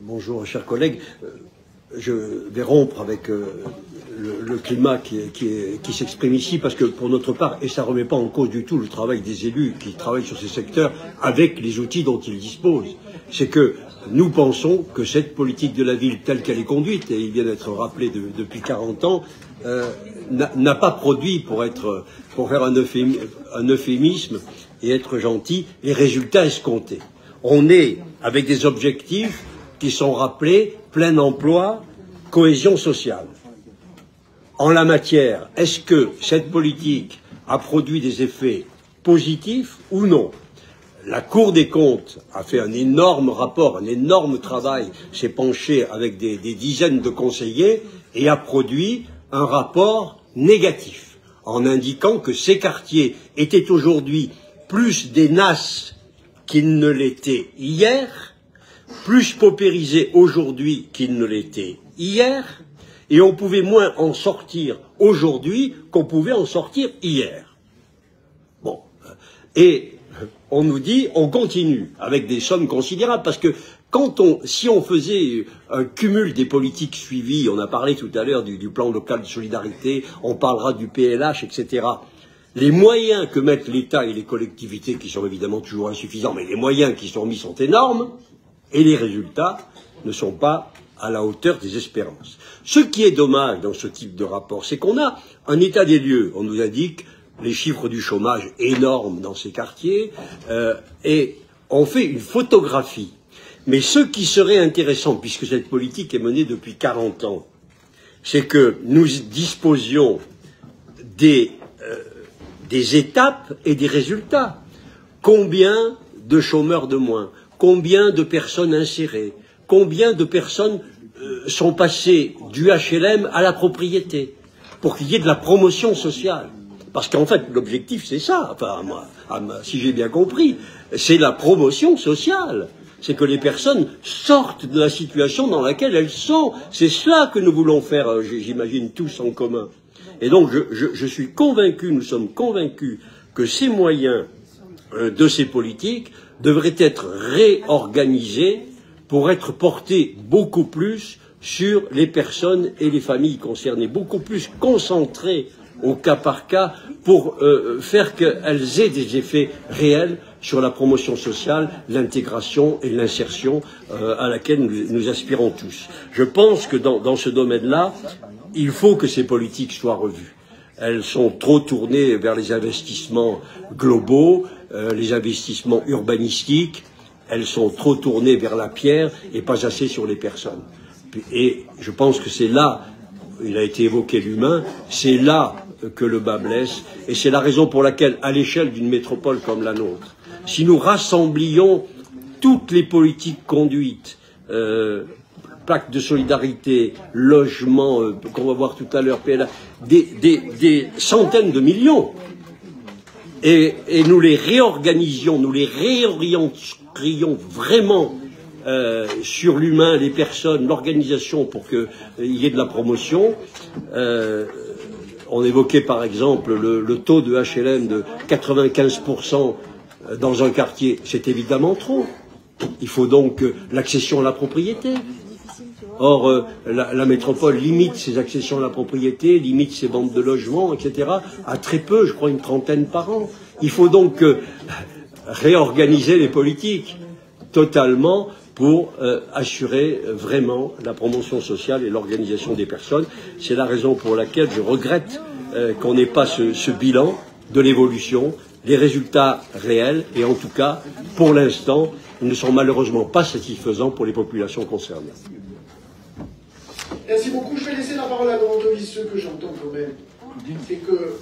Bonjour, chers collègues. Je vais rompre avec le climat qui s'exprime ici, parce que pour notre part, et ça ne remet pas en cause du tout le travail des élus qui travaillent sur ces secteurs avec les outils dont ils disposent, c'est que nous pensons que cette politique de la ville telle qu'elle est conduite, et il vient d'être rappelé depuis 40 ans, n'a pas produit, pour faire un euphémisme et être gentil, les résultats escomptés. On est avec des objectifs qui sont rappelés, plein emploi, cohésion sociale. En la matière, est-ce que cette politique a produit des effets positifs ou non? La Cour des comptes a fait un énorme rapport, un énorme travail, s'est penché avec des dizaines de conseillers et a produit un rapport négatif, en indiquant que ces quartiers étaient aujourd'hui plus des NAS qu'ils ne l'étaient hier, plus paupérisés aujourd'hui qu'ils ne l'étaient hier, et on pouvait moins en sortir aujourd'hui qu'on pouvait en sortir hier. Bon, et on nous dit, on continue avec des sommes considérables, parce que si on faisait un cumul des politiques suivies, on a parlé tout à l'heure du plan local de solidarité, on parlera du PLH, etc., les moyens que mettent l'État et les collectivités, qui sont évidemment toujours insuffisants, mais les moyens qui sont mis sont énormes, et les résultats ne sont pas à la hauteur des espérances. Ce qui est dommage dans ce type de rapport, c'est qu'on a un état des lieux. On nous indique les chiffres du chômage énormes dans ces quartiers, et on fait une photographie. Mais ce qui serait intéressant, puisque cette politique est menée depuis 40 ans, c'est que nous disposions des étapes et des résultats. Combien de chômeurs de moins? Combien de personnes insérées? Combien de personnes sont passées du HLM à la propriété? Pour qu'il y ait de la promotion sociale. Parce qu'en fait, l'objectif, c'est ça. Enfin, si j'ai bien compris, c'est la promotion sociale. C'est que les personnes sortent de la situation dans laquelle elles sont. C'est cela que nous voulons faire, j'imagine, tous en commun. Et donc, je suis convaincu, nous sommes convaincus que ces moyens de ces politiques devraient être réorganisés pour être portés beaucoup plus sur les personnes et les familles concernées, beaucoup plus concentrés au cas par cas pour faire qu'elles aient des effets réels sur la promotion sociale, l'intégration et l'insertion à laquelle nous aspirons tous. Je pense que dans ce domaine-là, il faut que ces politiques soient revues. Elles sont trop tournées vers les investissements globaux, les investissements urbanistiques, elles sont trop tournées vers la pierre et pas assez sur les personnes. Et je pense que c'est là, il a été évoqué l'humain, c'est là que le bât blesse, et c'est la raison pour laquelle, à l'échelle d'une métropole comme la nôtre, si nous rassemblions toutes les politiques conduites, pacte de solidarité, logement, qu'on va voir tout à l'heure, PLA, des centaines de millions, et nous les réorganisions, nous les réorientrions vraiment sur l'humain, les personnes, l'organisation pour qu'il y ait de la promotion. On évoquait par exemple le taux de HLM de 95% dans un quartier, c'est évidemment trop. Il faut donc l'accession à la propriété. Or, la métropole limite ses accessions à la propriété, limite ses ventes de logements, etc., à très peu, je crois une trentaine par an. Il faut donc réorganiser les politiques totalement pour assurer vraiment la promotion sociale et l'organisation des personnes. C'est la raison pour laquelle je regrette qu'on n'ait pas ce bilan de l'évolution, les résultats réels, et en tout cas, pour l'instant, ils ne sont malheureusement pas satisfaisants pour les populations concernées. Merci beaucoup. Je vais laisser la parole à Laurent Dovizeux, que j'entends quand même. C'est que